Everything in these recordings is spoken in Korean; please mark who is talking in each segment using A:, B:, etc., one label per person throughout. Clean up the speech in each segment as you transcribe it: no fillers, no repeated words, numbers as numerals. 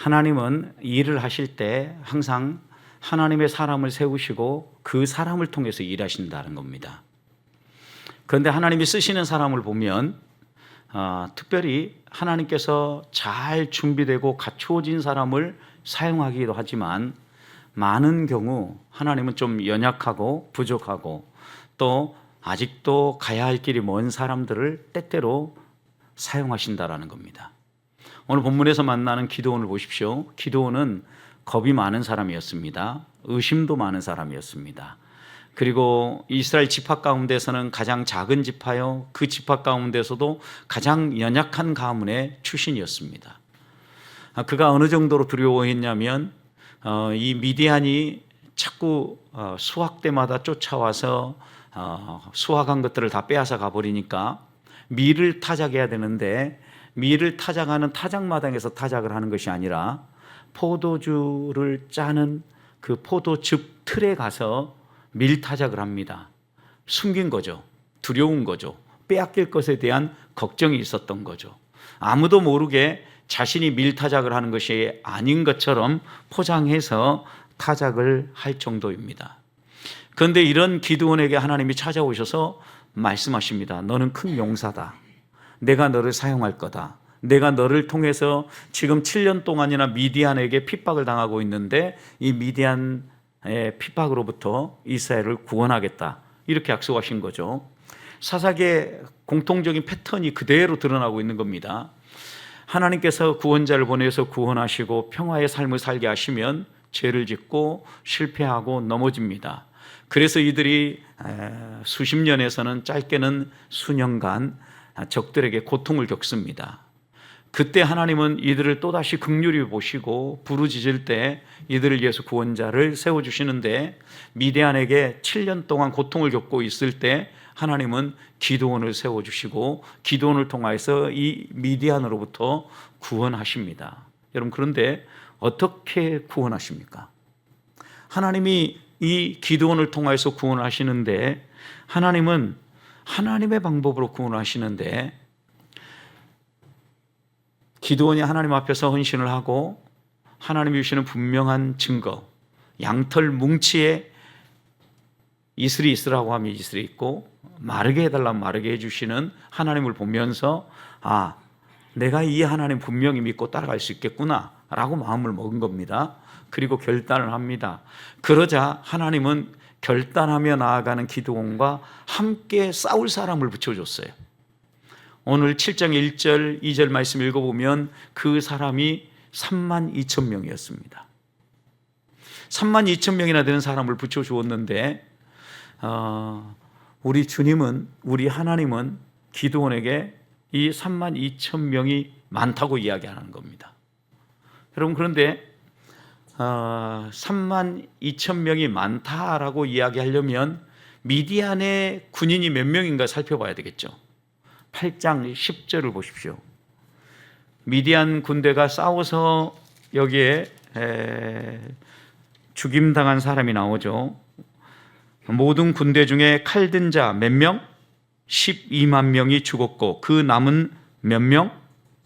A: 하나님은 일을 하실 때 항상 하나님의 사람을 세우시고 그 사람을 통해서 일하신다는 겁니다. 그런데 하나님이 쓰시는 사람을 보면 특별히 하나님께서 잘 준비되고 갖추어진 사람을 사용하기도 하지만 많은 경우 하나님은 좀 연약하고 부족하고 또 아직도 가야 할 길이 먼 사람들을 때때로 사용하신다라는 겁니다. 오늘 본문에서 만나는 기드온을 보십시오. 기드온은 겁이 많은 사람이었습니다. 의심도 많은 사람이었습니다. 그리고 이스라엘 지파 가운데서는 가장 작은 지파요, 그 지파 가운데서도 가장 연약한 가문의 출신이었습니다. 그가 어느 정도로 두려워했냐면 이 미디안이 자꾸 수확 때마다 쫓아와서 수확한 것들을 다 빼앗아 가버리니까 밀을 타작해야 되는데 밀을 타작하는 타작마당에서 타작을 하는 것이 아니라 포도주를 짜는 그 포도즙 틀에 가서 밀 타작을 합니다. 숨긴 거죠. 두려운 거죠. 빼앗길 것에 대한 걱정이 있었던 거죠. 아무도 모르게 자신이 밀 타작을 하는 것이 아닌 것처럼 포장해서 타작을 할 정도입니다. 그런데 이런 기드온에게 하나님이 찾아오셔서 말씀하십니다. 너는 큰 용사다. 내가 너를 사용할 거다. 내가 너를 통해서 지금 7년 동안이나 미디안에게 핍박을 당하고 있는데 이 미디안의 핍박으로부터 이스라엘을 구원하겠다. 이렇게 약속하신 거죠. 사사기의 공통적인 패턴이 그대로 드러나고 있는 겁니다. 하나님께서 구원자를 보내서 구원하시고 평화의 삶을 살게 하시면 죄를 짓고 실패하고 넘어집니다. 그래서 이들이 수십 년에서는 짧게는 수년간 적들에게 고통을 겪습니다. 그때 하나님은 이들을 또다시 긍휼히 보시고 부르짖을 때 이들을 위해서 구원자를 세워주시는데 미디안에게 7년 동안 고통을 겪고 있을 때 하나님은 기드온을 세워주시고 기드온을 통해서 이 미디안으로부터 구원하십니다. 여러분, 그런데 어떻게 구원하십니까? 하나님이 이 기드온을 통해서 구원하시는데 하나님은 하나님의 방법으로 구원하시는데 기드온이 하나님 앞에서 헌신을 하고 하나님이 주시는 분명한 증거, 양털 뭉치에 이슬이 있으라고 하면 이슬이 있고 마르게 해달라면 마르게 해주시는 하나님을 보면서 내가 이 하나님 분명히 믿고 따라갈 수 있겠구나 라고 마음을 먹은 겁니다. 그리고 결단을 합니다. 그러자 하나님은 결단하며 나아가는 기드온과 함께 싸울 사람을 붙여줬어요. 오늘 7장 1절 2절 말씀 읽어보면 그 사람이 32,000명이었습니다. 32,000명이나 되는 사람을 붙여주었는데 우리 주님은, 우리 하나님은 기드온에게 이 32,000명이 많다고 이야기하는 겁니다. 여러분, 그런데 32,000명이 많다라고 이야기하려면 미디안의 군인이 몇 명인가 살펴봐야 되겠죠. 8장 10절을 보십시오. 미디안 군대가 싸워서 여기에 죽임당한 사람이 나오죠. 모든 군대 중에 칼든 자 몇 명? 12만 명이 죽었고 그 남은 몇 명?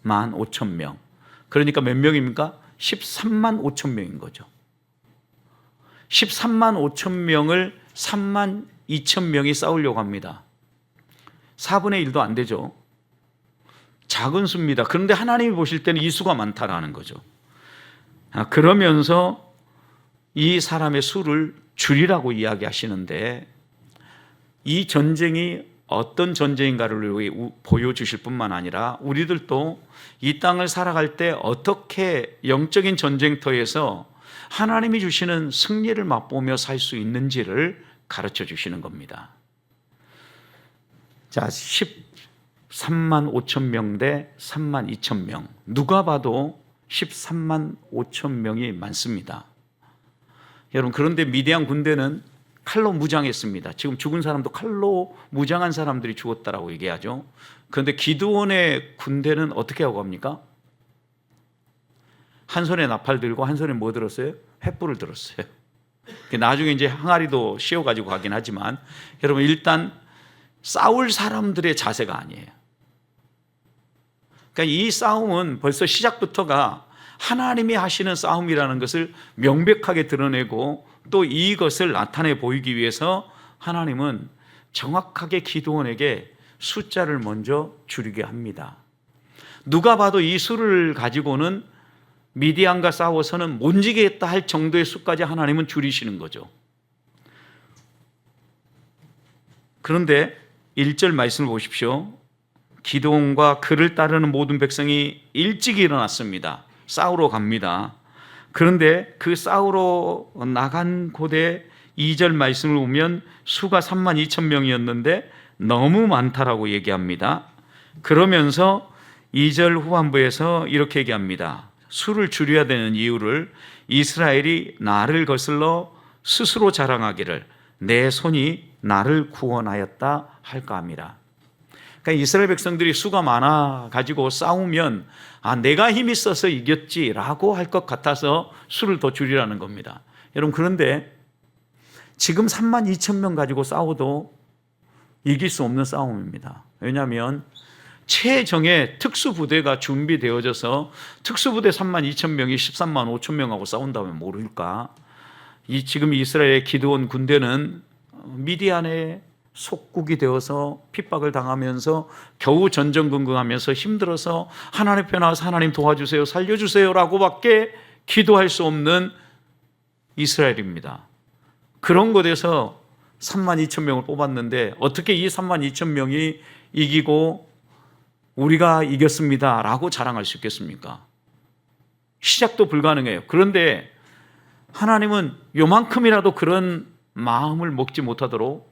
A: 15,000명. 그러니까 몇 명입니까? 13만 5천 명인 거죠. 13만 5천 명을 3만 2천 명이 싸우려고 합니다. 4분의 1도 안 되죠. 작은 수입니다. 그런데 하나님이 보실 때는 이 수가 많다라는 거죠. 그러면서 이 사람의 수를 줄이라고 이야기하시는데 이 전쟁이 어떤 전쟁인가를 보여주실 뿐만 아니라 우리들도 이 땅을 살아갈 때 어떻게 영적인 전쟁터에서 하나님이 주시는 승리를 맛보며 살 수 있는지를 가르쳐 주시는 겁니다. 자, 13만 5천 명 대 3만 2천 명. 누가 봐도 13만 5천 명이 많습니다. 여러분, 그런데 미디안 군대는 칼로 무장했습니다. 지금 죽은 사람도 칼로 무장한 사람들이 죽었다라고 얘기하죠. 그런데 기드온의 군대는 어떻게 하고 갑니까? 한 손에 나팔 들고 한 손에 뭐 들었어요? 횃불을 들었어요. 나중에 이제 항아리도 씌워가지고 가긴 하지만 여러분, 일단 싸울 사람들의 자세가 아니에요. 그러니까 이 싸움은 벌써 시작부터가 하나님이 하시는 싸움이라는 것을 명백하게 드러내고 또 이것을 나타내 보이기 위해서 하나님은 정확하게 기드온에게 숫자를 먼저 줄이게 합니다. 누가 봐도 이 수를 가지고는 미디안과 싸워서는 못 이기겠다 할 정도의 수까지 하나님은 줄이시는 거죠. 그런데 1절 말씀을 보십시오. 기드온과 그를 따르는 모든 백성이 일찍 일어났습니다. 싸우러 갑니다. 그런데 그 싸우러 나간 곳에 2절 말씀을 보면 수가 32,000명이었는데 너무 많다라고 얘기합니다. 그러면서 2절 후반부에서 이렇게 얘기합니다. 수를 줄여야 되는 이유를 이스라엘이 나를 거슬러 스스로 자랑하기를 내 손이 나를 구원하였다 할까 합니다. 그러니까 이스라엘 백성들이 수가 많아 가지고 싸우면 내가 힘이 있어서 이겼지라고 할 것 같아서 수를 더 줄이라는 겁니다. 여러분, 그런데 지금 32,000명 가지고 싸워도 이길 수 없는 싸움입니다. 왜냐하면 최정예 특수부대가 준비되어져서 특수부대 32,000명이 13만 5천 명하고 싸운다면 모를까? 지금 이스라엘의 기드온 군대는 미디안의 속국이 되어서 핍박을 당하면서 겨우 전전긍긍하면서 힘들어서 하나님 앞에 나와서 하나님 도와주세요, 살려주세요라고 밖에 기도할 수 없는 이스라엘입니다. 그런 곳에서 32,000명을 뽑았는데 어떻게 이 32,000명이 이기고 우리가 이겼습니다 라고 자랑할 수 있겠습니까? 시작도 불가능해요. 그런데 하나님은 요만큼이라도 그런 마음을 먹지 못하도록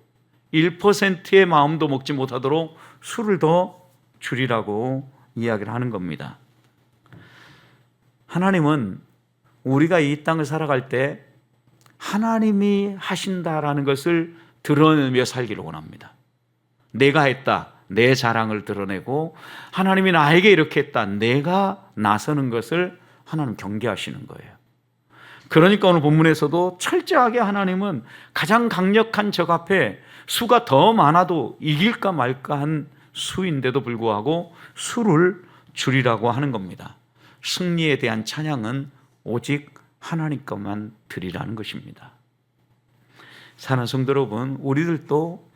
A: 1%의 마음도 먹지 못하도록 수를 더 줄이라고 이야기를 하는 겁니다. 하나님은 우리가 이 땅을 살아갈 때 하나님이 하신다라는 것을 드러내며 살기를 원합니다. 내가 했다, 내 자랑을 드러내고 하나님이 나에게 이렇게 했다, 내가 나서는 것을 하나님 경계하시는 거예요. 그러니까 오늘 본문에서도 철저하게 하나님은 가장 강력한 적 앞에 수가 더 많아도 이길까 말까 한 수인데도 불구하고 수를 줄이라고 하는 겁니다. 승리에 대한 찬양은 오직 하나님 것만 드리라는 것입니다. 사랑하는 성도 여러분, 우리들도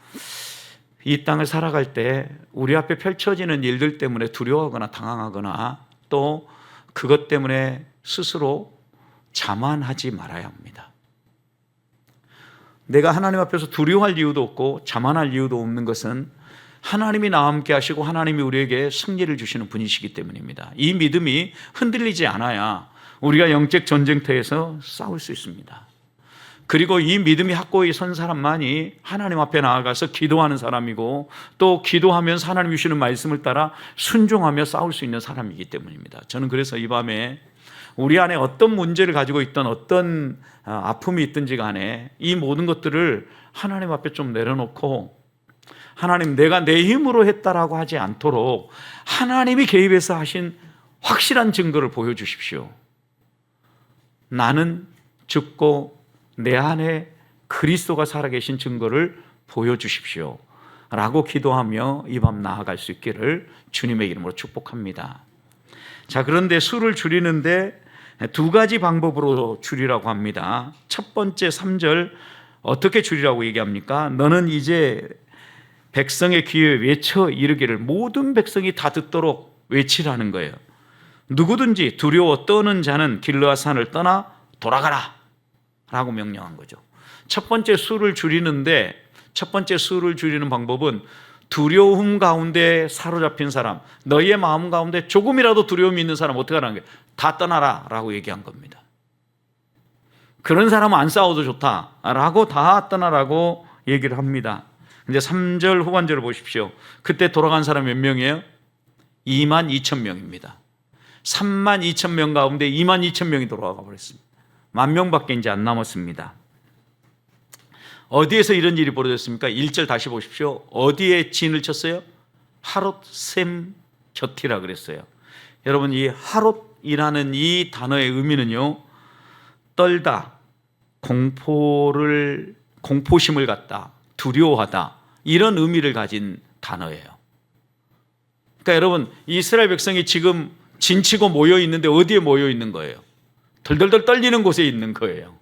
A: 이 땅을 살아갈 때 우리 앞에 펼쳐지는 일들 때문에 두려워하거나 당황하거나 또 그것 때문에 스스로 자만하지 말아야 합니다. 내가 하나님 앞에서 두려워할 이유도 없고 자만할 이유도 없는 것은 하나님이 나와 함께 하시고 하나님이 우리에게 승리를 주시는 분이시기 때문입니다. 이 믿음이 흔들리지 않아야 우리가 영적 전쟁터에서 싸울 수 있습니다. 그리고 이 믿음이 확고히 선 사람만이 하나님 앞에 나아가서 기도하는 사람이고 또 기도하면서 하나님 주시는 말씀을 따라 순종하며 싸울 수 있는 사람이기 때문입니다. 저는 그래서 이 밤에 우리 안에 어떤 문제를 가지고 있던 어떤 아픔이 있든지 간에 이 모든 것들을 하나님 앞에 좀 내려놓고 하나님, 내가 내 힘으로 했다라고 하지 않도록 하나님이 개입해서 하신 확실한 증거를 보여주십시오. 나는 죽고 내 안에 그리스도가 살아계신 증거를 보여주십시오 라고 기도하며 이 밤 나아갈 수 있기를 주님의 이름으로 축복합니다. 자, 그런데 수를 줄이는데 두 가지 방법으로 줄이라고 합니다. 첫 번째 3절 어떻게 줄이라고 얘기합니까? 너는 이제 백성의 귀에 외쳐 이르기를 모든 백성이 다 듣도록 외치라는 거예요. 누구든지 두려워 떠는 자는 길르앗 산을 떠나 돌아가라 라고 명령한 거죠. 첫 번째 수를 줄이는데 첫 번째 수를 줄이는 방법은 두려움 가운데 사로잡힌 사람, 너희의 마음 가운데 조금이라도 두려움이 있는 사람 어떻게 하라는 거예요? 다 떠나라 라고 얘기한 겁니다. 그런 사람은 안 싸워도 좋다 라고 다 떠나라고 얘기를 합니다. 이제 3절 후반절을 보십시오. 그때 돌아간 사람 몇 명이에요? 22,000명입니다. 32,000명 가운데 22,000명이 돌아가 버렸습니다. 10,000명밖에 이제 안 남았습니다. 어디에서 이런 일이 벌어졌습니까? 1절 다시 보십시오. 어디에 진을 쳤어요? 하롯셈 곁이라 그랬어요. 여러분, 이 하롯이라는 이 단어의 의미는요, 떨다, 공포심을 갖다, 두려워하다, 이런 의미를 가진 단어예요. 그러니까 여러분, 이스라엘 백성이 지금 진치고 모여 있는데 어디에 모여 있는 거예요? 덜덜덜 떨리는 곳에 있는 거예요.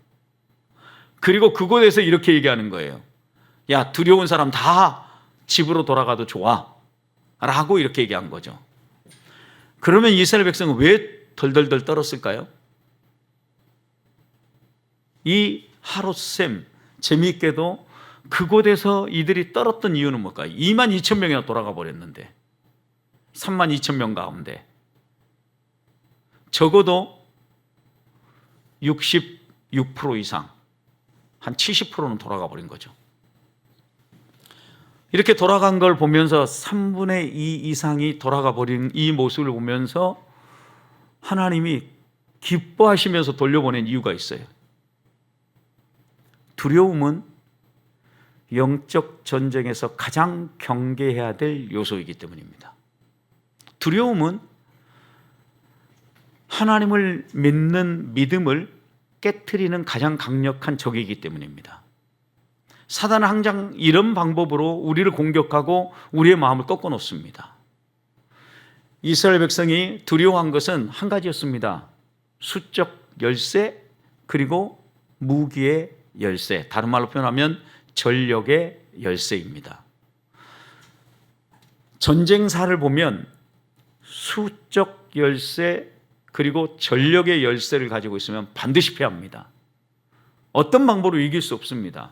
A: 그리고 그곳에서 이렇게 얘기하는 거예요. 야, 두려운 사람 다 집으로 돌아가도 좋아 라고 이렇게 얘기한 거죠. 그러면 이스라엘 백성은 왜 덜덜덜 떨었을까요? 이 하롯셈, 재미있게도 그곳에서 이들이 떨었던 이유는 뭘까요? 22,000명이나 돌아가 버렸는데 32,000명 가운데 적어도 66% 이상, 한 70%는 돌아가 버린 거죠. 이렇게 돌아간 걸 보면서 3분의 2 이상이 돌아가 버린 이 모습을 보면서 하나님이 기뻐하시면서 돌려보낸 이유가 있어요. 두려움은 영적 전쟁에서 가장 경계해야 될 요소이기 때문입니다. 두려움은 하나님을 믿는 믿음을 깨트리는 가장 강력한 적이기 때문입니다. 사단은 항상 이런 방법으로 우리를 공격하고 우리의 마음을 꺾어 놓습니다. 이스라엘 백성이 두려워한 것은 한 가지였습니다. 수적 열세, 그리고 무기의 열세, 다른 말로 표현하면 전력의 열세입니다. 전쟁사를 보면 수적 열세 그리고 전력의 열세를 가지고 있으면 반드시 패합니다. 어떤 방법으로 이길 수 없습니다.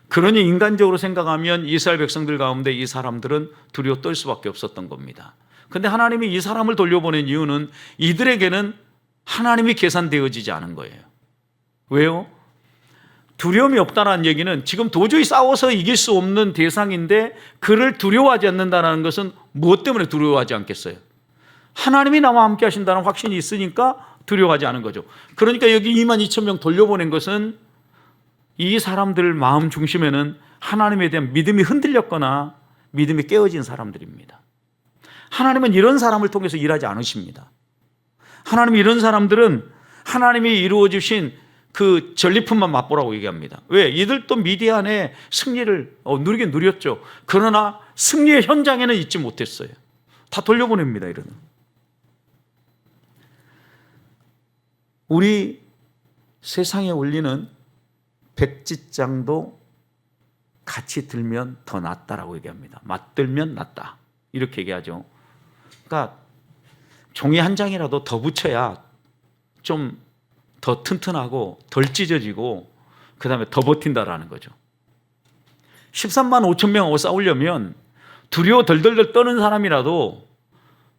A: 그러니 인간적으로 생각하면 이스라엘 백성들 가운데 이 사람들은 두려워 떨 수밖에 없었던 겁니다. 그런데 하나님이 이 사람을 돌려보낸 이유는 이들에게는 하나님이 계산되어지지 않은 거예요. 왜요? 두려움이 없다는 얘기는 지금 도저히 싸워서 이길 수 없는 대상인데 그를 두려워하지 않는다는 것은 무엇 때문에 두려워하지 않겠어요? 하나님이 나와 함께 하신다는 확신이 있으니까 두려워하지 않은 거죠. 그러니까 여기 22,000명 돌려보낸 것은 이 사람들 마음 중심에는 하나님에 대한 믿음이 흔들렸거나 믿음이 깨어진 사람들입니다. 하나님은 이런 사람을 통해서 일하지 않으십니다. 하나님이 이런 사람들은 하나님이 이루어 주신 그 전리품만 맛보라고 얘기합니다. 왜? 이들도 미디안의 승리를 누리긴 누렸죠. 그러나 승리의 현장에는 있지 못했어요. 다 돌려보냅니다. 이러는. 우리 세상에 올리는 백지장도 같이 들면 더 낫다라고 얘기합니다. 맞들면 낫다 이렇게 얘기하죠. 그러니까 종이 한 장이라도 더 붙여야 좀 더 튼튼하고 덜 찢어지고 그 다음에 더 버틴다라는 거죠. 13만 5천 명하고 싸우려면 두려워 덜덜덜 떠는 사람이라도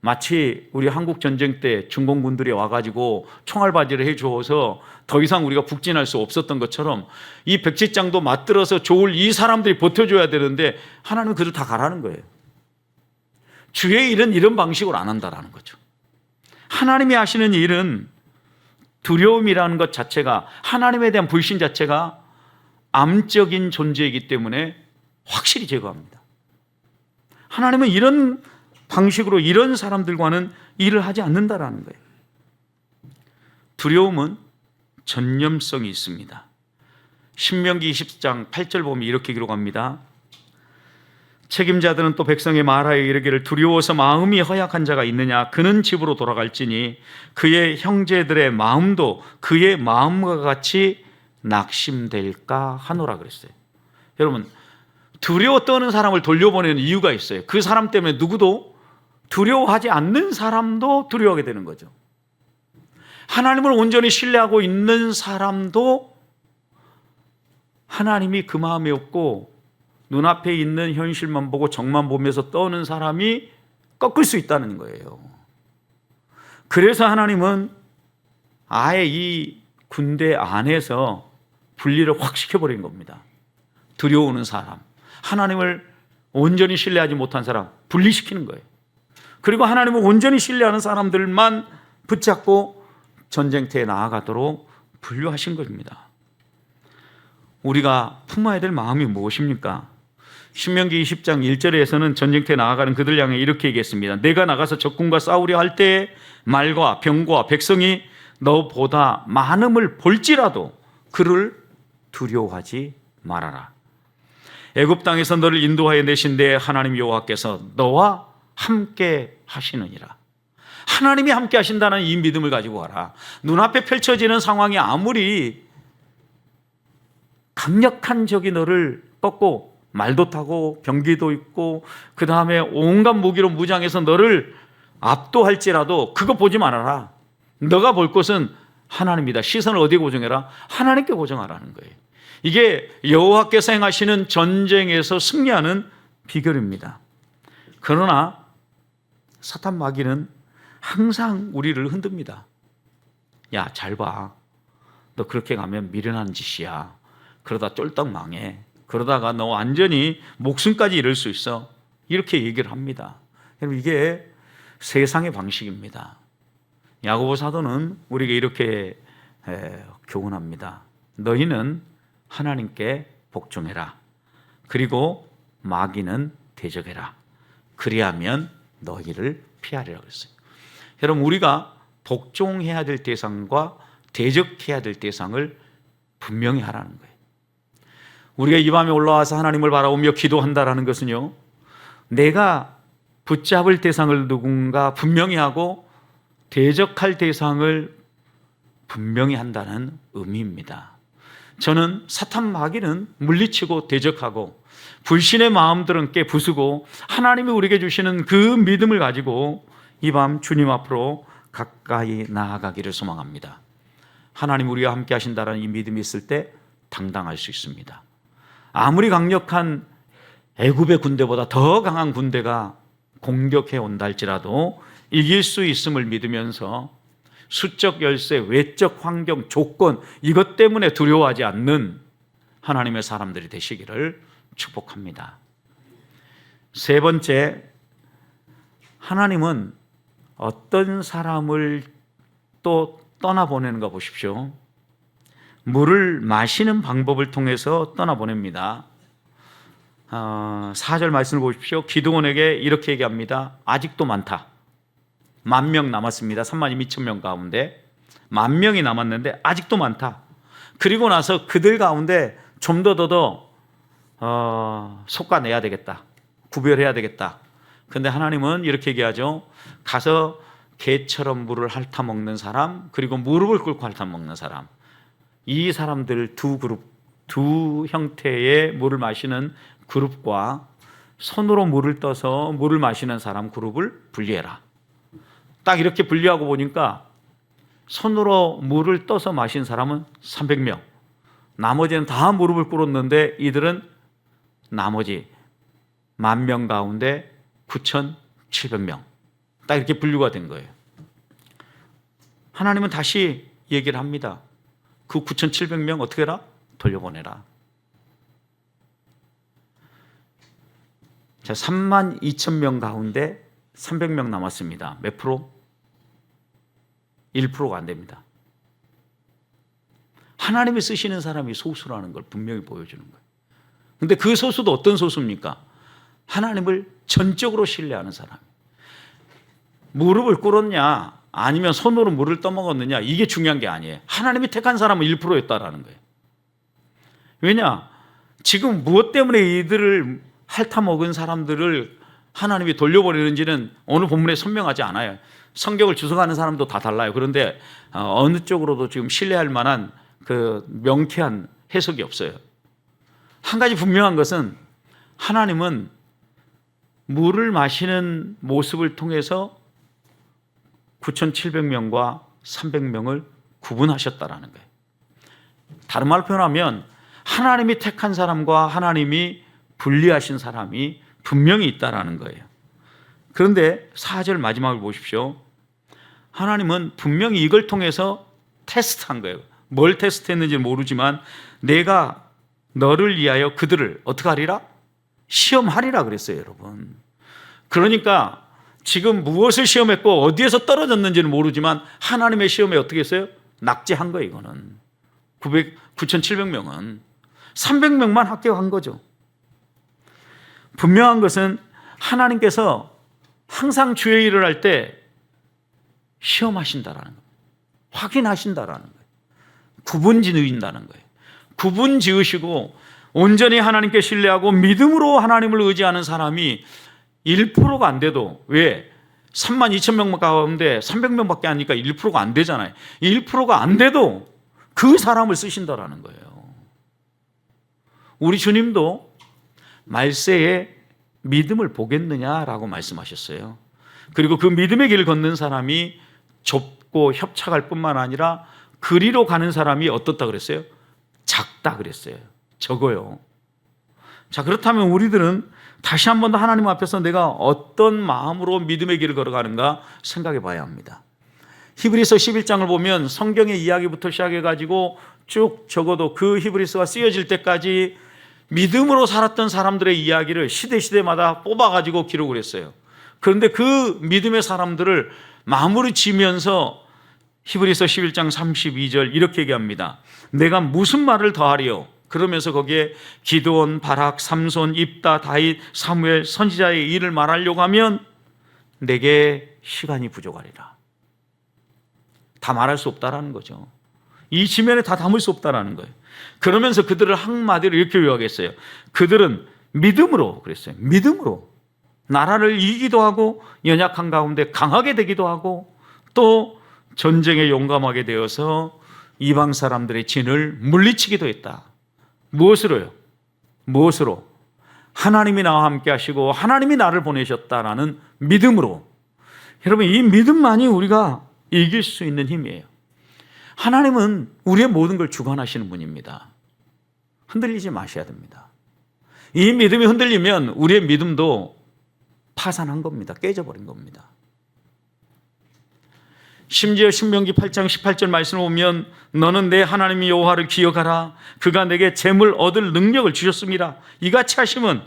A: 마치 우리 한국 전쟁 때 중공군들이 와가지고 총알바지를 해주어서 더 이상 우리가 북진할 수 없었던 것처럼 이 백지장도 맞들어서 좋을 이 사람들이 버텨줘야 되는데 하나님은 그들 다 가라는 거예요. 주의 일은 이런 방식으로 안 한다라는 거죠. 하나님이 하시는 일은 두려움이라는 것 자체가, 하나님에 대한 불신 자체가 암적인 존재이기 때문에 확실히 제거합니다. 하나님은 이런 방식으로 이런 사람들과는 일을 하지 않는다라는 거예요. 두려움은 전념성이 있습니다. 신명기 20장 8절 보면 이렇게 기록합니다. 책임자들은 또 백성의 말하여 이르기를 두려워서 마음이 허약한 자가 있느냐? 그는 집으로 돌아갈지니 그의 형제들의 마음도 그의 마음과 같이 낙심될까 하노라 그랬어요. 여러분, 두려워 떠는 사람을 돌려보내는 이유가 있어요. 그 사람 때문에 누구도 두려워하지 않는 사람도 두려워하게 되는 거죠. 하나님을 온전히 신뢰하고 있는 사람도 하나님이 그 마음에 없고 눈앞에 있는 현실만 보고 정만 보면서 떠는 사람이 꺾을 수 있다는 거예요. 그래서 하나님은 아예 이 군대 안에서 분리를 확 시켜버린 겁니다. 두려워하는 사람, 하나님을 온전히 신뢰하지 못한 사람 분리시키는 거예요. 그리고 하나님을 온전히 신뢰하는 사람들만 붙잡고 전쟁터에 나아가도록 분류하신 겁니다. 우리가 품어야 될 마음이 무엇입니까? 신명기 20장 1절에서는 전쟁터에 나아가는 그들 향해 이렇게 얘기했습니다. 내가 나가서 적군과 싸우려 할 때에 말과 병과 백성이 너보다 많음을 볼지라도 그를 두려워하지 말아라. 애굽 땅에서 너를 인도하여 내신 내 하나님 여호와께서 너와 함께 하시느니라. 하나님이 함께 하신다는 이 믿음을 가지고 가라. 눈앞에 펼쳐지는 상황이 아무리 강력한 적이 너를 꺾고 말도 타고 병기도 있고 그 다음에 온갖 무기로 무장해서 너를 압도할지라도 그거 보지 말아라. 너가 볼 것은 하나님이다. 시선을 어디에 고정해라? 하나님께 고정하라는 거예요. 이게 여호와께서 행하시는 전쟁에서 승리하는 비결입니다. 그러나 사탄 마귀는 항상 우리를 흔듭니다. 야, 잘 봐. 너 그렇게 가면 미련한 짓이야. 그러다 쫄딱 망해. 그러다가 너 완전히 목숨까지 잃을 수 있어. 이렇게 얘기를 합니다. 여러분, 이게 세상의 방식입니다. 야고보 사도는 우리에게 이렇게 교훈합니다. 너희는 하나님께 복종해라. 그리고 마귀는 대적해라. 그리하면 너희를 피하리라 그랬어요. 여러분, 우리가 복종해야 될 대상과 대적해야 될 대상을 분명히 하라는 거예요. 우리가 이 밤에 올라와서 하나님을 바라보며 기도한다라는 것은요, 내가 붙잡을 대상을 누군가 분명히 하고 대적할 대상을 분명히 한다는 의미입니다. 저는 사탄 마귀는 물리치고 대적하고 불신의 마음들은 깨 부수고 하나님이 우리에게 주시는 그 믿음을 가지고 이 밤 주님 앞으로 가까이 나아가기를 소망합니다. 하나님 우리와 함께 하신다는 이 믿음이 있을 때 당당할 수 있습니다. 아무리 강력한 애굽의 군대보다 더 강한 군대가 공격해 온다 할지라도 이길 수 있음을 믿으면서 수적 열세, 외적 환경, 조건 이것 때문에 두려워하지 않는 하나님의 사람들이 되시기를 축복합니다. 세 번째, 하나님은 어떤 사람을 또 떠나보내는가 보십시오. 물을 마시는 방법을 통해서 떠나보냅니다. 4절 말씀을 보십시오. 기드온에게 이렇게 얘기합니다. 아직도 많다. 10,000명 남았습니다. 32,000명 가운데 10,000명이 남았는데 아직도 많다. 그리고 나서 그들 가운데 좀 더 솎아내야 되겠다. 구별해야 되겠다. 그런데 하나님은 이렇게 얘기하죠. 가서 개처럼 물을 핥아먹는 사람, 그리고 무릎을 꿇고 핥아먹는 사람, 이 사람들 두 그룹, 두 형태의 물을 마시는 그룹과 손으로 물을 떠서 물을 마시는 사람 그룹을 분리해라. 딱 이렇게 분리하고 보니까 손으로 물을 떠서 마신 사람은 300명, 나머지는 다 무릎을 꿇었는데 이들은 나머지 10,000명 가운데 9,700명, 딱 이렇게 분류가 된 거예요. 하나님은 다시 얘기를 합니다. 그 9,700명 어떻게 해라? 돌려보내라. 자, 32,000명 가운데 300명 남았습니다. 몇 프로? 1%가 안 됩니다. 하나님이 쓰시는 사람이 소수라는 걸 분명히 보여주는 거예요. 그런데 그 소수도 어떤 소수입니까? 하나님을 전적으로 신뢰하는 사람. 무릎을 꿇었냐 아니면 손으로 물을 떠먹었느냐 이게 중요한 게 아니에요. 하나님이 택한 사람은 1%였다라는 거예요. 왜냐? 지금 무엇 때문에 이들을 핥아먹은 사람들을 하나님이 돌려버리는지는 오늘 본문에 선명하지 않아요. 성경을 주석하는 사람도 다 달라요. 그런데 어느 쪽으로도 지금 신뢰할 만한 그 명쾌한 해석이 없어요. 한 가지 분명한 것은 하나님은 물을 마시는 모습을 통해서 9,700명과 300명을 구분하셨다라는 거예요. 다른 말로 표현하면 하나님이 택한 사람과 하나님이 분리하신 사람이 분명히 있다라는 거예요. 그런데 4절 마지막을 보십시오. 하나님은 분명히 이걸 통해서 테스트한 거예요. 뭘 테스트했는지 모르지만 내가 너를 위하여 그들을 어떻게 하리라? 시험하리라 그랬어요, 여러분. 그러니까 지금 무엇을 시험했고 어디에서 떨어졌는지는 모르지만 하나님의 시험에 어떻게 했어요? 낙제한 거예요, 이거는. 9,700명은 300명만 합격한 거죠. 분명한 것은 하나님께서 항상 주의 일을 할 때 시험하신다라는 거예요. 확인하신다라는 거예요. 구분 지으신다는 거예요. 구분 지으시고 온전히 하나님께 신뢰하고 믿음으로 하나님을 의지하는 사람이 1%가 안 돼도 왜? 32,000명 가운데 300명밖에 안 되니까 1%가 안 되잖아요. 1%가 안 돼도 그 사람을 쓰신다라는 거예요. 우리 주님도 말세에 믿음을 보겠느냐라고 말씀하셨어요. 그리고 그 믿음의 길을 걷는 사람이 좁고 협착할 뿐만 아니라 그리로 가는 사람이 어떻다 그랬어요? 작다 그랬어요. 적어요. 자, 그렇다면 우리들은 다시 한 번 더 하나님 앞에서 내가 어떤 마음으로 믿음의 길을 걸어가는가 생각해 봐야 합니다. 히브리서 11장을 보면 성경의 이야기부터 시작해가지고 쭉 적어도 그 히브리서가 쓰여질 때까지 믿음으로 살았던 사람들의 이야기를 시대마다 뽑아가지고 기록을 했어요. 그런데 그 믿음의 사람들을 마무리 지면서 히브리서 11장 32절 이렇게 얘기합니다. 내가 무슨 말을 더하리요? 그러면서 거기에 기드온, 바락, 삼손, 입다, 다윗, 사무엘, 선지자의 일을 말하려고 하면 내게 시간이 부족하리라. 다 말할 수 없다라는 거죠. 이 지면에 다 담을 수 없다라는 거예요. 그러면서 그들을 한마디로 이렇게 요약했어요. 그들은 믿음으로 그랬어요. 믿음으로 나라를 이기기도 하고 연약한 가운데 강하게 되기도 하고 또 전쟁에 용감하게 되어서 이방 사람들의 진을 물리치기도 했다. 무엇으로요? 무엇으로? 하나님이 나와 함께 하시고 하나님이 나를 보내셨다라는 믿음으로. 여러분, 이 믿음만이 우리가 이길 수 있는 힘이에요. 하나님은 우리의 모든 걸 주관하시는 분입니다. 흔들리지 마셔야 됩니다. 이 믿음이 흔들리면 우리의 믿음도 파산한 겁니다. 깨져버린 겁니다. 심지어 신명기 8장 18절 말씀을 보면 너는 내 하나님 여호와를 기억하라. 그가 내게 재물 얻을 능력을 주셨습니다. 이같이 하심은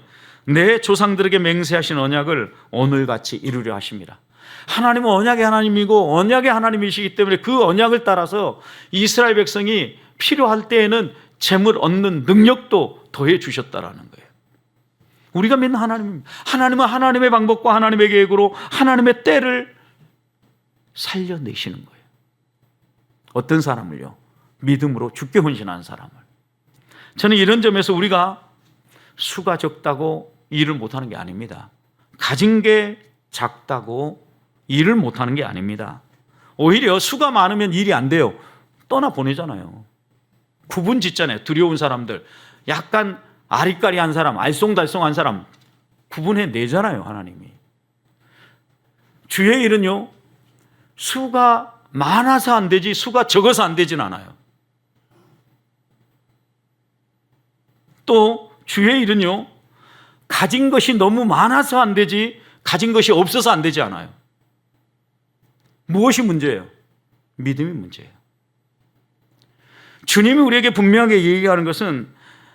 A: 내 조상들에게 맹세하신 언약을 오늘같이 이루려 하십니다. 하나님은 언약의 하나님이고 언약의 하나님이시기 때문에 그 언약을 따라서 이스라엘 백성이 필요할 때에는 재물 얻는 능력도 더해 주셨다라는 거예요. 우리가 믿는 하나님입니다. 하나님은 하나님의 방법과 하나님의 계획으로 하나님의 때를 살려내시는 거예요. 어떤 사람을요? 믿음으로 죽게 헌신한 사람을. 저는 이런 점에서 우리가 수가 적다고 일을 못하는 게 아닙니다. 가진 게 작다고 일을 못하는 게 아닙니다. 오히려 수가 많으면 일이 안 돼요. 떠나보내잖아요. 구분 짓잖아요. 두려운 사람들, 약간 아리까리한 사람, 알쏭달쏭한 사람 구분해내잖아요. 하나님이. 주의 일은요, 수가 많아서 안 되지 수가 적어서 안 되진 않아요. 또 주의 일은요, 가진 것이 너무 많아서 안 되지 가진 것이 없어서 안 되지 않아요. 무엇이 문제예요? 믿음이 문제예요. 주님이 우리에게 분명하게 얘기하는 것은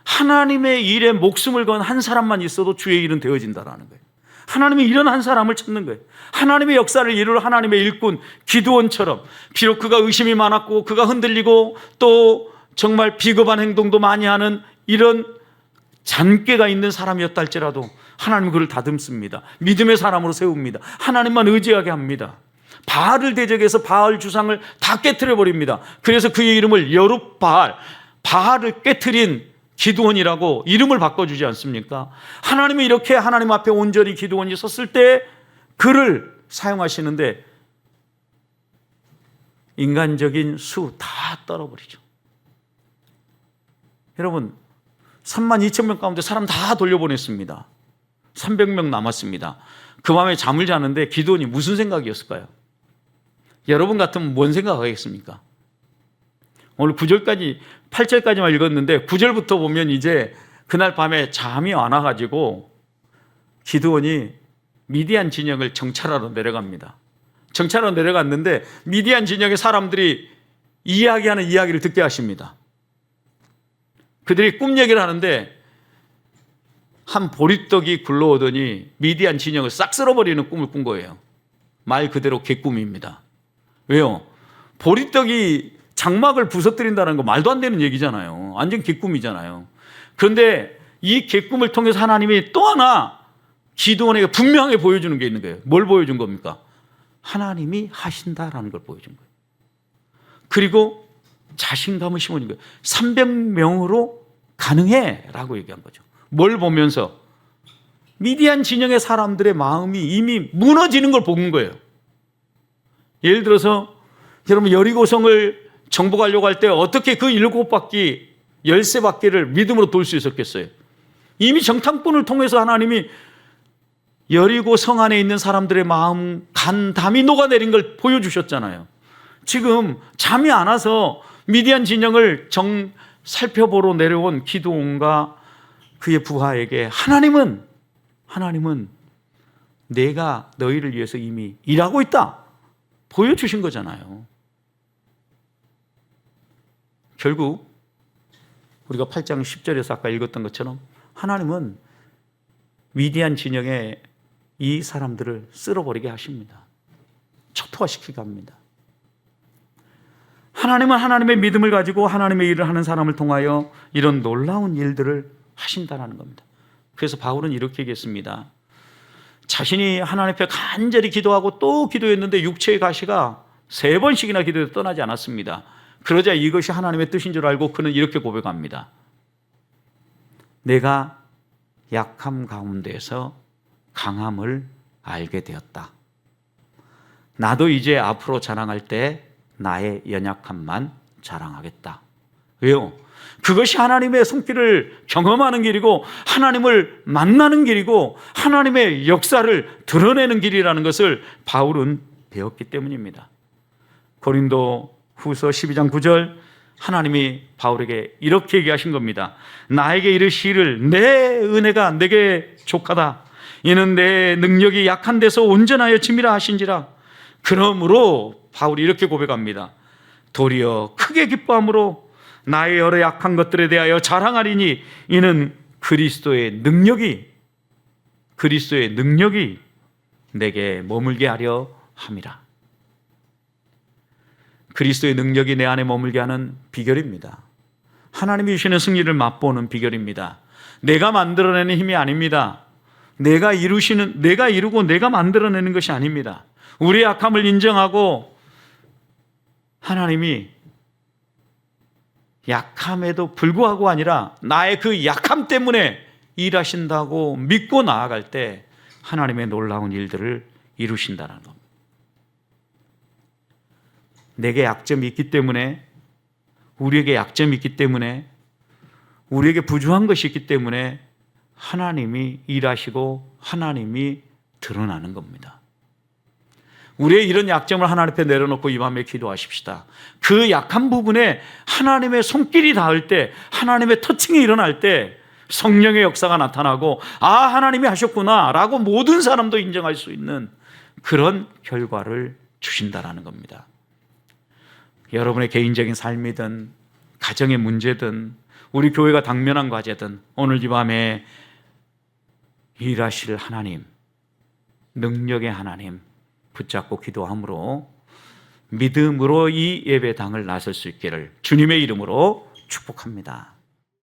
A: 하나님의 일에 목숨을 건 한 사람만 있어도 주의 일은 되어진다라는 거예요. 하나님이 이런 한 사람을 찾는 거예요. 하나님의 역사를 이룰 하나님의 일꾼 기드온처럼 비록 그가 의심이 많았고 그가 흔들리고 또 정말 비겁한 행동도 많이 하는 이런 잔꾀가 있는 사람이었다 할지라도 하나님은 그를 다듬습니다. 믿음의 사람으로 세웁니다. 하나님만 의지하게 합니다. 바알을 대적해서 바알 주상을 다 깨트려 버립니다. 그래서 그의 이름을 여룹바알, 바알을 깨트린 기드온이라고 이름을 바꿔주지 않습니까? 하나님이 이렇게 하나님 앞에 온전히 기드온이 섰을 때 그를 사용하시는데 인간적인 수 다 떨어버리죠. 여러분, 32,000명 가운데 사람 다 돌려보냈습니다. 300명 남았습니다. 그 밤에 잠을 자는데 기드온이 무슨 생각이었을까요? 여러분 같으면 뭔 생각하겠습니까? 오늘 9절까지 8절까지만 읽었는데 9절부터 보면 이제 그날 밤에 잠이 안 와가지고 기드온이 미디안 진영을 정찰하러 내려갑니다. 정찰하러 내려갔는데 미디안 진영의 사람들이 이야기하는 이야기를 듣게 하십니다. 그들이 꿈 얘기를 하는데 한 보리떡이 굴러오더니 미디안 진영을 싹 쓸어버리는 꿈을 꾼 거예요. 말 그대로 개꿈입니다. 왜요? 보리떡이 장막을 부서뜨린다는 거 말도 안 되는 얘기잖아요. 완전 개꿈이잖아요. 그런데 이 개꿈을 통해서 하나님이 또 하나 기드온에게 분명하게 보여주는 게 있는 거예요. 뭘 보여준 겁니까? 하나님이 하신다라는 걸 보여준 거예요. 그리고 자신감을 심어준 거예요. 300명으로 가능해 라고 얘기한 거죠. 뭘 보면서? 미디안 진영의 사람들의 마음이 이미 무너지는 걸 본 거예요. 예를 들어서 여러분 여리고성을 정복하려고 할 때 어떻게 그 7바퀴 13바퀴를 믿음으로 돌 수 있었겠어요? 이미 정탐꾼을 통해서 하나님이 여리고 성 안에 있는 사람들의 마음 간담이 녹아내린 걸 보여주셨잖아요. 지금 잠이 안 와서 미디안 진영을 살펴보러 내려온 기드온과 그의 부하에게 하나님은 내가 너희를 위해서 이미 일하고 있다 보여주신 거잖아요. 결국 우리가 8장 10절에서 아까 읽었던 것처럼 하나님은 미디안 진영의 이 사람들을 쓸어버리게 하십니다. 초토화시키게 합니다. 하나님은 하나님의 믿음을 가지고 하나님의 일을 하는 사람을 통하여 이런 놀라운 일들을 하신다는 겁니다. 그래서 바울은 이렇게 얘기했습니다. 자신이 하나님 앞에 간절히 기도하고 또 기도했는데 육체의 가시가 3번씩이나 기도해서 떠나지 않았습니다. 그러자 이것이 하나님의 뜻인 줄 알고 그는 이렇게 고백합니다. 내가 약함 가운데서 강함을 알게 되었다. 나도 이제 앞으로 자랑할 때 나의 연약함만 자랑하겠다. 왜요? 그것이 하나님의 손길을 경험하는 길이고 하나님을 만나는 길이고 하나님의 역사를 드러내는 길이라는 것을 바울은 배웠기 때문입니다. 고린도 후서 12장 9절 하나님이 바울에게 이렇게 얘기하신 겁니다. 나에게 이르시기를 내 은혜가 내게 족하다. 이는 내 능력이 약한 데서 온전하여 짐이라 하신지라. 그러므로 바울이 이렇게 고백합니다. 도리어 크게 기뻐함으로 나의 여러 약한 것들에 대하여 자랑하리니 이는 그리스도의 능력이 내게 머물게 하려 함이라. 그리스도의 능력이 내 안에 머물게 하는 비결입니다. 하나님이 주시는 승리를 맛보는 비결입니다. 내가 만들어내는 힘이 아닙니다. 내가 이루고 내가 만들어내는 것이 아닙니다. 우리의 약함을 인정하고 하나님이 약함에도 불구하고 아니라 나의 그 약함 때문에 일하신다고 믿고 나아갈 때 하나님의 놀라운 일들을 이루신다는 겁니다. 내게 약점이 있기 때문에, 우리에게 약점이 있기 때문에, 우리에게 부족한 것이 있기 때문에 하나님이 일하시고 하나님이 드러나는 겁니다. 우리의 이런 약점을 하나님 앞에 내려놓고 이 밤에 기도하십시다. 그 약한 부분에 하나님의 손길이 닿을 때, 하나님의 터칭이 일어날 때 성령의 역사가 나타나고 하나님이 하셨구나 라고 모든 사람도 인정할 수 있는 그런 결과를 주신다라는 겁니다. 여러분의 개인적인 삶이든 가정의 문제든 우리 교회가 당면한 과제든 오늘 이 밤에 일하실 하나님, 능력의 하나님 붙잡고 기도함으로 믿음으로 이 예배당을 나설 수 있기를 주님의 이름으로 축복합니다.